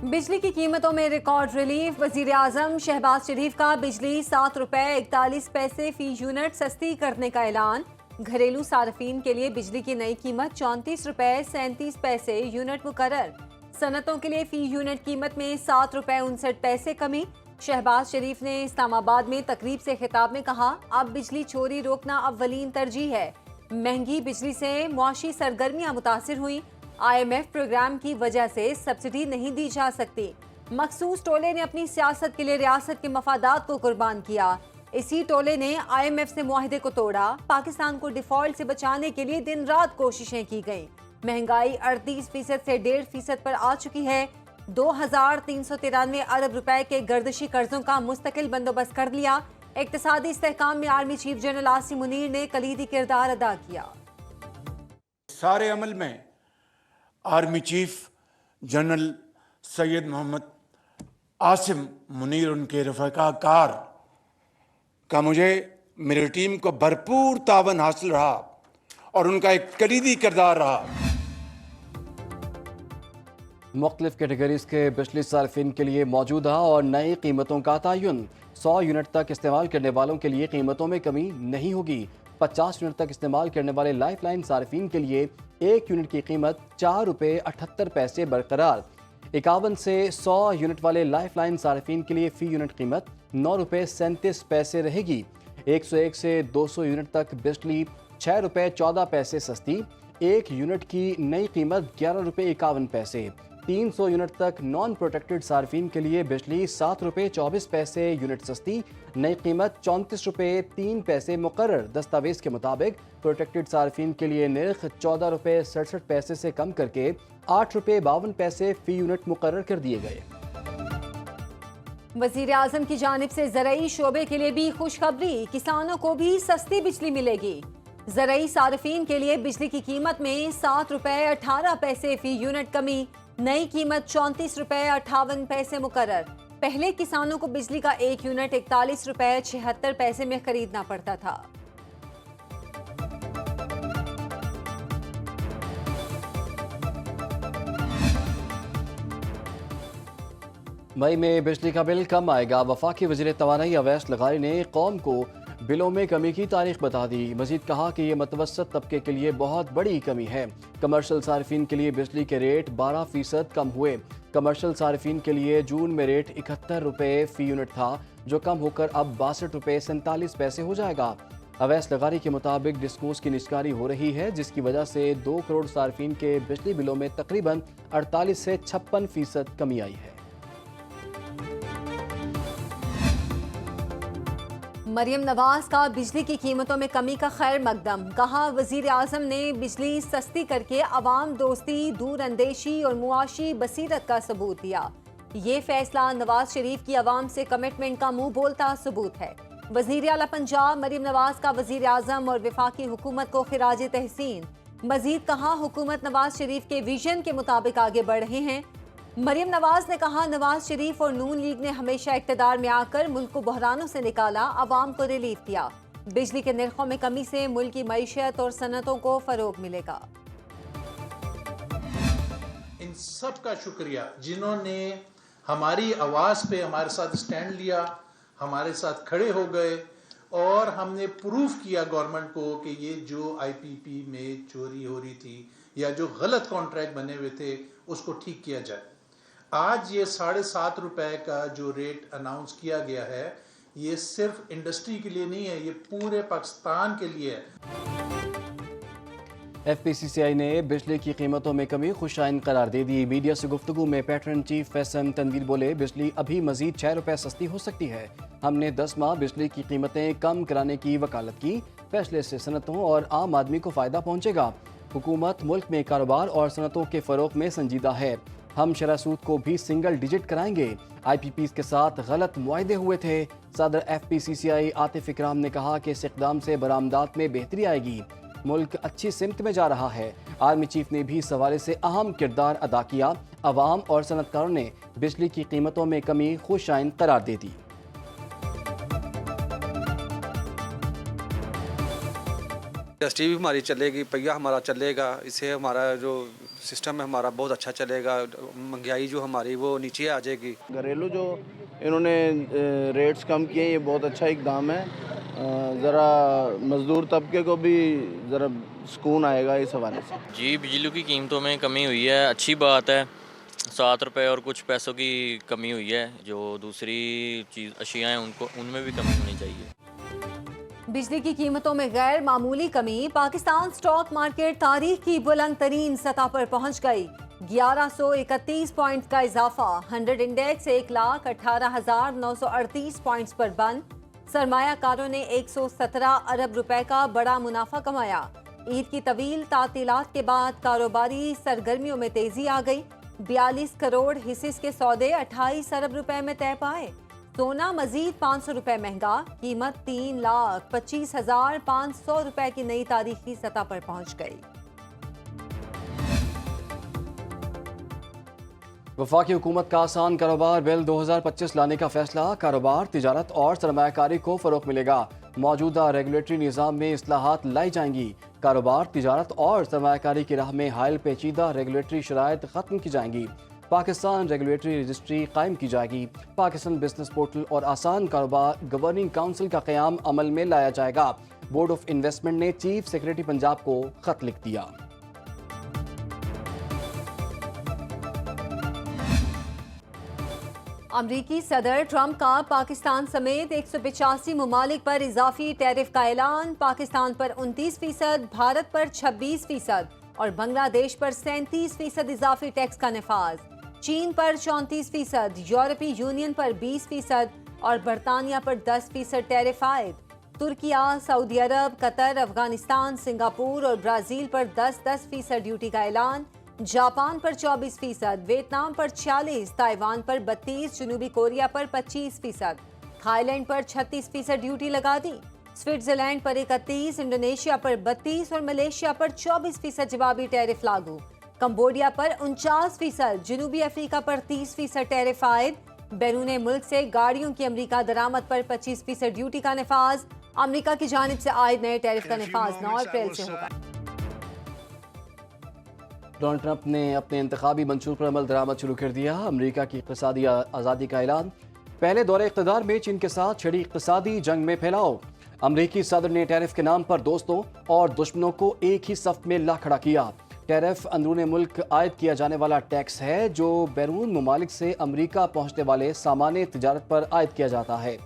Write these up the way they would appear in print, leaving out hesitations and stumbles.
बिजली की कीमतों में रिकॉर्ड रिलीफ। वजीर आजम शहबाज शरीफ का बिजली 7 रुपए 41 पैसे फी यूनिट सस्ती करने का ऐलान। घरेलू सार्फिन के लिए बिजली की नई कीमत 34 रुपए 37 पैसे यूनिट मुकर्रर। सनतों के लिए फी यूनिट कीमत में 7 रुपए 59 पैसे कमी। शहबाज शरीफ ने इस्लामाबाद में तकरीब से खिताब में कहा, अब बिजली चोरी रोकना अव्वलीन तरजीह है। महंगी बिजली से मुआशी सरगर्मियां मुतासिर हुई। IMF प्रोग्राम की वजह से सब्सिडी नहीं दी जा सकती। मखसूस टोले ने अपनी सियासत के लिए रियासत के मफादात को कुर्बान किया। इसी टोले ने IMF से मुआहदे को तोड़ा। पाकिस्तान को डिफॉल्ट से बचाने के लिए दिन रात कोशिशें की गईं। महंगाई 38% से 1.5% पर आ चुकी है। 2393 अरब रुपए के गर्दिशी कर्जों का मुस्तकिल बंदोबस्त कर लिया। इक्तिसादी इस्तेहकाम में army chief general Asim Munir ने कलीदी किरदार अदा किया। सारे अमल में army chief general Syed Mohammad Asim Munir, उनके रफ़ाकार का मुझे मेरी टीम को भरपूर तावन हासिल रहा और उनका एक कलीदी किरदार रहा। मुख्तलिफ कैटेगरीज के बिजली सार्फिन के लिए मौजूदा और नई कीमतों का तयन। 100 यूनिट तक इस्तेमाल करने वालों के लिए कीमतों में कमी नहीं होगी। 50 यूनिट तक इस्तेमाल करने वाले लाइफ लाइन सार्फिन के लिए 1 यूनिट की कीमत 4 रुपये 78 पैसे बरकरार। 51 से 100 यूनिट वाले लाइफ लाइन सार्फिन के लिए फ़ी यूनिट कीमत 9 रुपये 37 पैसे रहेगी। 101 से 200 यूनिट तक बिजली 6 रुपये 14 पैसे सस्ती। 1 यूनिट की नई कीमत 11 रुपये 51 पैसे। 300 यूनिट तक नॉन प्रोटेक्टेड सार्फिन के लिए बिजली 7 रुपये 24 पैसे यूनिट सस्ती। नई कीमत 34 रुपये 3 पैसे मुकर्रर। दस्तावेज के मुताबिक प्रोटेक्टेड सार्फिन के लिए निर्ख 14 रुपये 67 पैसे से कम करके 8 रुपये 52 पैसे फी यूनिट मुकर्रर कर दिए गए। वजीर आजम की जानिब से ज़राई शोबे के लिए भी खुशखबरी। किसानों को भी सस्ती बिजली मिलेगी। ज़राई सार्फिन के लिए बिजली की कीमत में 7 रुपये 18 पैसे फी यूनिट कमी। नई कीमत 34 रुपये 58 पैसे मुकर्रर। पहले किसानों को बिजली का 1 यूनिट 41 रुपये 76 पैसे में खरीदना पड़ता था। मई में बिजली का बिल कम आएगा। वफाकी वज़ीर तवानाई अवैस लगारी ने कौम को बिलों में कमी की तारीख बता दी। मजीद कहा कि ये मतवसत तबके के लिए बहुत बड़ी कमी है। कमर्शल सार्फिन के लिए बिजली के रेट 12% कम हुए। कमर्शल सार्फिन के लिए जून में रेट 71 रुपये फी यूनिट था, जो कम होकर अब 62 रुपये 47 पैसे हो जाएगा। अवैस लगारी के मुताबिक डिस्कोस की निस्कारी हो रही है, जिसकी वजह से 2 करोड़ सार्फिन के बिजली बिलों में तकरीबन 48 से 56% कमी आई है। मरियम नवाज का बिजली की कीमतों में कमी का खैर मकदम। कहा, वजीर आजम ने बिजली सस्ती करके अवाम दोस्ती, दूर अंदेशी और मुआशी बसीरत का सबूत दिया। ये फैसला नवाज शरीफ की अवाम से कमिटमेंट का मुंह बोलता सबूत है। वजीर आला पंजाब मरियम नवाज का वजीर आजम और वफाकी हुकूमत को खिराज तहसीन। मजीद कहा, हुकूमत नवाज शरीफ के विजन के मुताबिक आगे बढ़ रहे हैं। मरियम नवाज ने कहा, नवाज शरीफ और नून लीग ने हमेशा इक्तदार में आकर मुल्क को बहरानों से निकाला, अवाम को रिलीफ दिया। बिजली के निर्खों में कमी से मुल्क की मईशत और सनतों को फरोग मिलेगा। इन सब का शुक्रिया जिन्होंने हमारी आवाज पे हमारे साथ स्टैंड लिया, हमारे साथ खड़े हो गए और हमने प्रूफ किया गवर्नमेंट को कि ये जो IPP में चोरी हो रही थी या जो गलत कॉन्ट्रैक्ट बने हुए थे उसको ठीक किया जाए। आज ये 7.5 रुपए का जो रेट अनाउंस किया गया है, ये सिर्फ इंडस्ट्री के लिए नहीं है, ये पूरे पाकिस्तान के लिए है। FPCCI ने बिजली की कीमतों में कमी खुशाइन करार दे दी। मीडिया से गुफ्तगू में पैटर्न चीफ फैसल तनवीर बोले, बिजली अभी मजीद 6 रुपए सस्ती हो सकती है। हमने 10 माह बिजली की कीमतें कम कराने की वकालत की। फैसले से सनतों और आम आदमी को फायदा पहुंचेगा। हुकूमत मुल्क में कारोबार और सनतों के फरोग में संजीदा है। हम शरह सूद को भी सिंगल डिजिट कराएंगे। IPPs के साथ गलत मुआहदे हुए थे। सदर FPCCI आतिफ इकराम ने कहा कि इस इक़दाम से बरामदात में बेहतरी आएगी। मुल्क अच्छी सिमत में जा रहा है। आर्मी चीफ ने भी इस हवाले से अहम किरदार अदा किया। अवाम और सनतकारों ने बिजली की कीमतों में कमी खुशाइन करार दे दी। इंडस्ट्री भी हमारी चलेगी, पहिया हमारा चलेगा, इससे हमारा जो सिस्टम है हमारा बहुत अच्छा चलेगा, महंगाई जो हमारी वो नीचे आ जाएगी। घरेलू जो इन्होंने रेट्स कम किए, ये बहुत अच्छा इकदाम है। ज़रा मज़दूर तबके को भी ज़रा सुकून आएगा इस हवाले से। जी, बिजली की कीमतों में कमी हुई है, अच्छी बात है। 7 रुपये और कुछ पैसों की कमी हुई है। जो दूसरी चीज़ अशिया हैं उनको उनमें भी कमी होनी चाहिए। बिजली की कीमतों में गैर मामूली कमी। पाकिस्तान स्टॉक मार्केट तारीख की बुलंद तरीन सतह पर पहुंच गई। 1131 पॉइंट का इजाफा। 100 इंडेक्स 1,18,938 पॉइंट्स पर बंद। सरमायाकारों ने 117 अरब रुपए का बड़ा मुनाफा कमाया। ईद की तवील तातीलात के बाद कारोबारी सरगर्मियों में तेजी आ गई। 42 करोड़ हिस्सेस के सौदे 28 अरब रुपए में तय पाए। सोना मजीद 500 रुपए महंगा। कीमत 3,25,500 रुपए की नई तारीखी सतह पर पहुंच गई। वफाकी हुकूमत का आसान कारोबार बिल 2025 लाने का फैसला। कारोबार, तिजारत और सरमायाकारी को फरोग मिलेगा। मौजूदा रेगुलेटरी निज़ाम में इस्लाहात लाई जाएंगी। कारोबार, तिजारत और सरमायाकारी की राह में हायल पेचीदा रेगुलेटरी शराइत ख़त्म की जाएंगी। पाकिस्तान रेगुलेटरी रजिस्ट्री कायम की जाएगी। पाकिस्तान बिजनेस पोर्टल और आसान कारोबार गवर्निंग काउंसिल का क़याम अमल में लाया जाएगा। बोर्ड ऑफ इन्वेस्टमेंट ने चीफ सेक्रेटरी पंजाब को खत लिख दिया। अमरीकी सदर ट्रंप का पाकिस्तान समेत 185 ममालिक पर इजाफी टैरिफ का ऐलान। पाकिस्तान पर 29%, भारत पर 26% और बांग्लादेश पर 37% इजाफी टैक्स का नफाज। चीन पर 34%, यूरोपीय यूनियन पर 20% और बरतानिया पर 10% टैरिफ आयद। तुर्किया, सऊदी अरब, कतर, अफगानिस्तान, सिंगापुर और ब्राजील पर 10% ड्यूटी का ऐलान। जापान पर 24%, वियतनाम पर 46%, ताइवान पर 32%, जनूबी कोरिया पर 25%, थाईलैंड पर 36% ड्यूटी लगा दी। स्विट्जरलैंड पर 31%, इंडोनेशिया पर 32% और मलेशिया पर 24% जवाबी टैरिफ लागू। कंबोडिया पर 49%, जनूबी अफ्रीका पर 30% टैरिफ आयद। बैरून मुल्क से गाड़ियों की अमरीका दरामद पर 25% ड्यूटी का नफाज। अमरीका की जानिब से आयद नए टैरिफ का नफाज 9 अप्रैल से होगा। डोनाल्ड ट्रंप ने अपने इंतखाबी मंशूर पर अमल दरामद शुरू कर दिया। अमरीका की इक़्तिसादी आज़ादी का ऐलान। पहले दौरे इक़्तिदार में चीन के साथ छिड़ी इक़्तिसादी जंग में फैलाव। अमरीकी सदर ने टैरिफ के नाम पर दोस्तों और दुश्मनों को एक ही सफ में ला खड़ा किया। टैरिफ अंदरूनी मुल्क आयद किया जाने वाला टैक्स है जो बैरून ममालिक से अमरीका पहुँचने वाले सामान तिजारत पर आयद किया जाता है।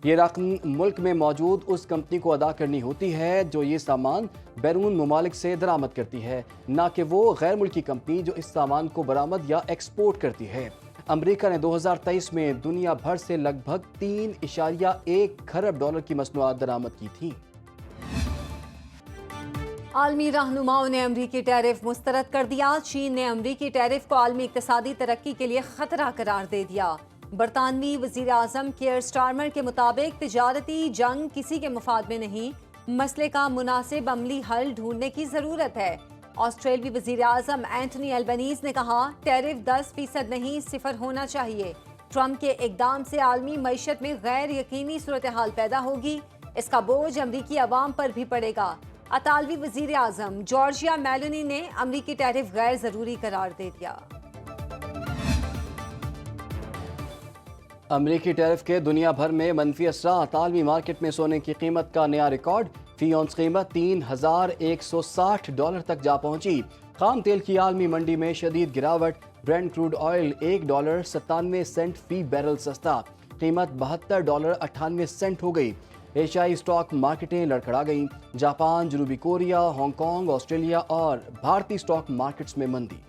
ये रकम मुल्क में मौजूद उस कंपनी को अदा करनी होती है जो ये सामान बैरून ममालिक से दरामद करती है, ना कि वो गैर मुल्की कंपनी जो इस सामान को बरामद या एक्सपोर्ट करती है। अमरीका ने 2023 में दुनिया भर से लगभग 3.1 खरब डॉलर की मसनूआत दरामद की थी। आलमी रहनुमाओं ने अमरीकी टैरिफ मुस्तरद कर दिया। चीन ने अमरीकी टैरिफ को आलमी इक्तिसादी तरक्की के लिए खतरा करार दे दिया। बरतानवी वजीर आजम केयर स्टारमर के मुताबिक तिजारती जंग किसी के मुफाद में नहीं, मसले का मुनासिब अमली हल ढूंढने की जरूरत है। ऑस्ट्रेलियाई वजीर आजम एंटनी अल्बनीज ने कहा, टैरिफ 10% नहीं 0 होना चाहिए। ट्रंप के इकदाम से आलमी मईशत में गैर यकीनी सूरत हाल पैदा होगी। इसका बोझ अमरीकी अवाम पर भी पड़ेगा। अतालवी वजीर आजम जॉर्जिया मेलोनी ने अमरीकी टैरिफ गैर जरूरी करार दे दिया। अमरीकी टैरिफ के दुनिया भर में मनफी असरात। आलमी मार्केट में सोने की कीमत का नया रिकॉर्ड। फी औंस कीमत $3,160 तक जा पहुंची। खाम तेल की आलमी मंडी में शदीद गिरावट। ब्रेंट क्रूड ऑयल $1.97 फी बैरल सस्ता। कीमत $72.98 हो गई। एशियाई स्टॉक मार्केटें लड़खड़ा गईं। जापान, जनूबी कोरिया, हांगकांग, ऑस्ट्रेलिया और भारतीय स्टॉक मार्केट्स में मंदी।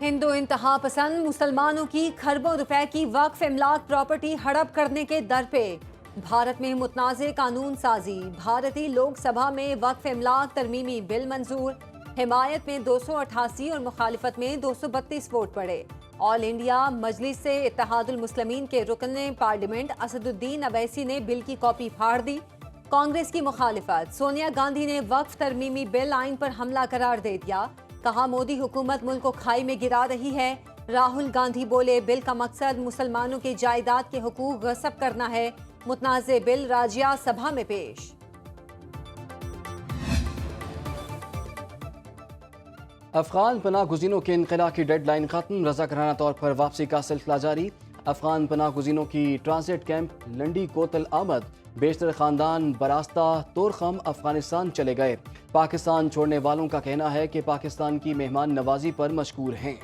हिंदू इंतहा पसंद मुसलमानों की खरबों रुपए की वक्फ इमलाक प्रॉपर्टी हड़प करने के दर पे। भारत में मुतनाज़े कानून साजी। भारतीय लोकसभा में वक्फ इमलाक तरमीमी बिल मंजूर। हिमायत में 288 और मुखालिफत में 232 वोट पड़े। ऑल इंडिया मजलिस से इत्तेहादुल मुस्लिमीन के रुकन पार्लियामेंट असदुद्दीन अवैसी ने बिल की कॉपी फाड़ दी। कांग्रेस की मुखालिफत। सोनिया गांधी ने वक्फ तरमीमी बिल आइन पर हमला करार दे दिया। कहा, मोदी हुकूमत मुल्क को खाई में गिरा रही है। राहुल गांधी बोले, बिल का मकसद मुसलमानों के जायदाद के हुकूक गस्ब करना है। मुतनाज़े बिल राज्यसभा में पेश। अफगान पनाह गुज़ीनों के इनक़िला की डेडलाइन ख़त्म, रज़ाकाराना तौर पर वापसी का सिलसिला जारी। अफगान पनाह गुज़ीनों की ट्रांजिट कैंप लंडी कोतल आमद, बेशतर ख़ानदान बरास्ता तोरखम अफगानिस्तान चले गए। पाकिस्तान छोड़ने वालों का कहना है कि पाकिस्तान की मेहमान नवाजी पर मशकूर हैं।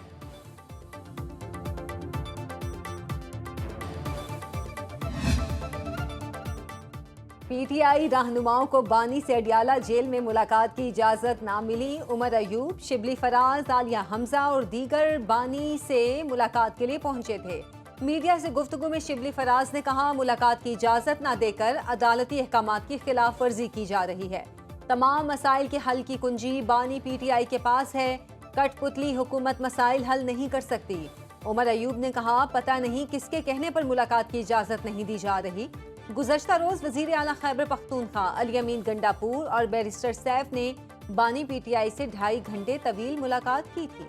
पीटीआई रहनुमाओं को बानी से अडियाला जेल में मुलाकात की इजाजत ना मिली। उमर अयूब, शिबली फराज, आलिया हमजा और दीगर बानी से मुलाकात के लिए पहुंचे थे। मीडिया से गुफ्तगू में शिबली फराज ने कहा, मुलाकात की इजाजत न देकर अदालती अहकामात की खिलाफ वर्जी की जा रही है। तमाम मसाइल के हल की कुंजी बानी पीटीआई के पास है। कठपुतली हुकूमत मसाइल हल नहीं कर सकती। उमर अयूब ने कहा, पता नहीं किसके कहने पर मुलाकात की इजाजत नहीं दी जा रही। गुज़श्ता रोज वज़ीर आला खैबर पख्तूनख्वा अली अमीन गंडापुर और बैरिस्टर सैफ ने बानी पीटीआई से 2.5 घंटे तवील मुलाकात की थी।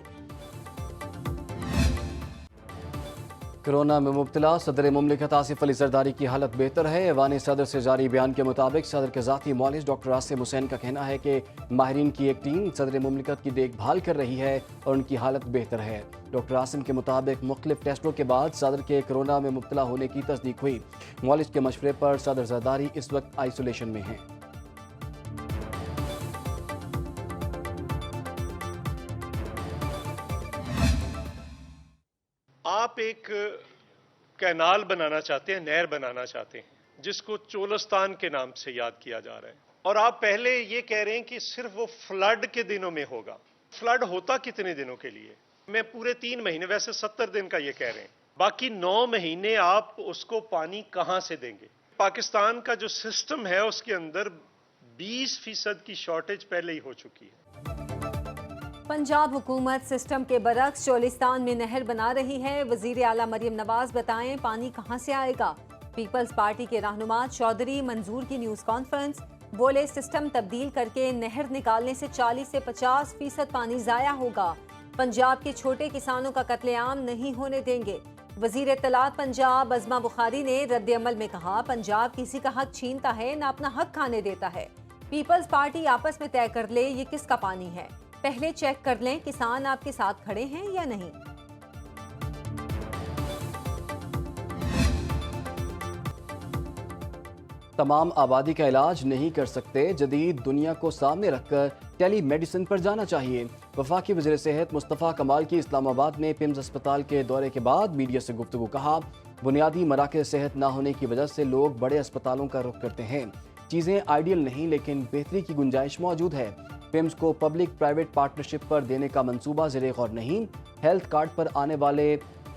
कोरोना में मुब्तला सदर मुमलिकत आसिफ अली जरदारी की हालत बेहतर है। ऐवान सदर से जारी बयान के मुताबिक सदर के ज़ाती मौलिस डॉक्टर आसिम हुसैन का कहना है कि माहिरीन की एक टीम सदर मुमलिकत की देखभाल कर रही है और उनकी हालत बेहतर है। डॉक्टर आसिम के मुताबिक मुख्तलिफ टेस्टों के बाद सदर के कोरोना में मुब्तला होने की तस्दीक हुई। मौलिस के मशवरे पर सदर जरदारी इस वक्त आइसोलेशन में हैं। आप एक कैनाल बनाना चाहते हैं, नहर बनाना चाहते हैं, जिसको चोलस्तान के नाम से याद किया जा रहा है, और आप पहले ये कह रहे हैं कि सिर्फ वो फ्लड के दिनों में होगा। फ्लड होता कितने दिनों के लिए? मैं पूरे 3 महीने, वैसे 70 दिन का ये कह रहे हैं, बाकी 9 महीने आप उसको पानी कहां से देंगे? पाकिस्तान का जो सिस्टम है उसके अंदर 20% की शॉर्टेज पहले ही हो चुकी है। पंजाब हुकूमत सिस्टम के बरक्स चोलिस्तान में नहर बना रही है। वजीर आला मरियम नवाज बताएं, पानी कहां से आएगा? पीपल्स पार्टी के रहनुमा चौधरी मंजूर की न्यूज कॉन्फ्रेंस, बोले सिस्टम तब्दील करके नहर निकालने से 40 से 50% पानी जाया होगा। पंजाब के छोटे किसानों का कत्लेआम नहीं होने देंगे। वजीर इत्तलात पंजाब अज़मा बुखारी ने रद्द अमल में कहा, पंजाब किसी का हक छीनता है न अपना हक खाने देता है। पीपल्स पार्टी आपस में तय कर ले ये किसका पानी है। पहले चेक कर लें किसान आपके साथ खड़े हैं या नहीं। तमाम आबादी का इलाज नहीं कर सकते, जदीद दुनिया को सामने रखकर टेली मेडिसिन पर जाना चाहिए। वफाकी वज़ीर सेहत मुस्तफ़ा कमाल की इस्लामाबाद में पिम्स अस्पताल के दौरे के बाद मीडिया से गुफ्तगू, कहा बुनियादी मराकज़ सेहत ना होने की वजह से लोग बड़े अस्पतालों का रुख करते हैं। चीज़ें आइडियल नहीं लेकिन बेहतरी की गुंजाइश मौजूद है। पिम्स को पब्लिक प्राइवेट पार्टनरशिप पर देने का मंसूबा ज़ेरे गौर नहीं। हेल्थ कार्ड पर आने वाले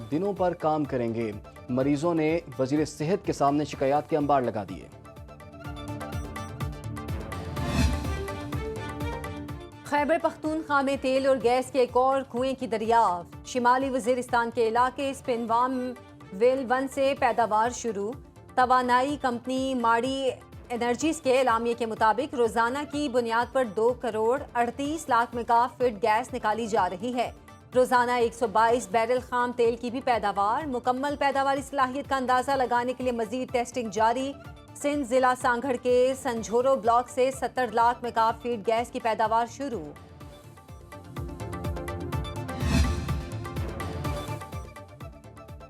दिनों पर काम करेंगे। मरीजों ने वज़ीर सेहत के सामने शिकायत के अंबार लगा दिए। खैबर पख्तूनख्वा में तेल और गैस के एक और कुएं की दरियाफ्त। शिमाली वजीरिस्तान के इलाके स्पिनवाम वेल 1 से पैदावार शुरू। तवानाई कंपनी माड़ी एनर्जीज के एलामिये के मुताबिक रोजाना की बुनियाद पर 2 crore 38 lakh megawatt feet gas निकाली जा रही है। रोजाना 122 बैरल खाम तेल की भी पैदावार। मुकम्मल पैदावारी सलाहियत का अंदाजा लगाने के लिए मजीद टेस्टिंग जारी। सिंध जिला सांगड़ के संझोरो ब्लॉक से 70 लाख मेगावाट फीट गैस की पैदावार शुरू।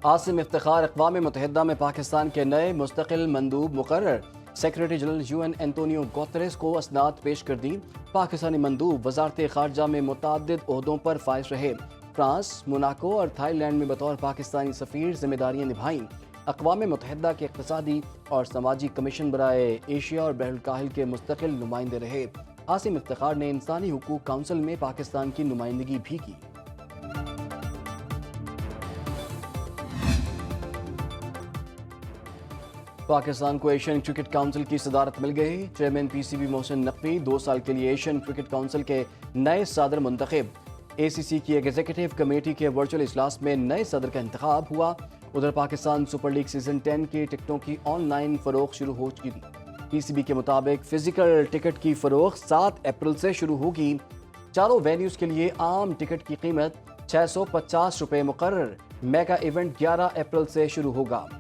आसिम इफ्तिखार अक़वाम मुत्तहिदा में पाकिस्तान के नए मुस्तकिल मंदूब मुकर्रर। Secretary general UN Antonio Guterres को असनाद पेश कर दी। पाकिस्तानी मंदूब वजारत खारजा में मुतअद्दिद ओहदों पर फाइज रहे। फ्रांस, मोनाको और थाईलैंड में बतौर पाकिस्तानी सफ़ीर जिम्मेदारियाँ निभाईं। अक़वाम मुत्तहिदा के इक़्तिसादी और समाजी कमीशन बराए एशिया और बहरुल के मुस्तकिल नुमाइंदे रहे। आसिम इफ्तिखार ने इंसानी हुकूक काउंसिल में पाकिस्तान की नुमाइंदगी भी की। पाकिस्तान को एशियन क्रिकेट काउंसिल की सदारत मिल गई। चेयरमैन PCB मोहसिन नकवी 2 साल के लिए एशियन क्रिकेट काउंसिल के नए सदर मुंतखब। ACC की एग्जीक्यूटिव कमेटी के वर्चुअल इजलास में नए सदर का इंतखाब हुआ। उधर पाकिस्तान सुपर लीग सीजन 10 की टिकटों की ऑनलाइन फरोख्त शुरू हो चुकी थी। PCB के मुताबिक फिजिकल टिकट की फरोख्त 7 अप्रैल से शुरू होगी। चारों वेन्यूज के लिए आम टिकट की कीमत 650 रुपये मुकर्रर। मेगा इवेंट 11 अप्रैल से शुरू होगा।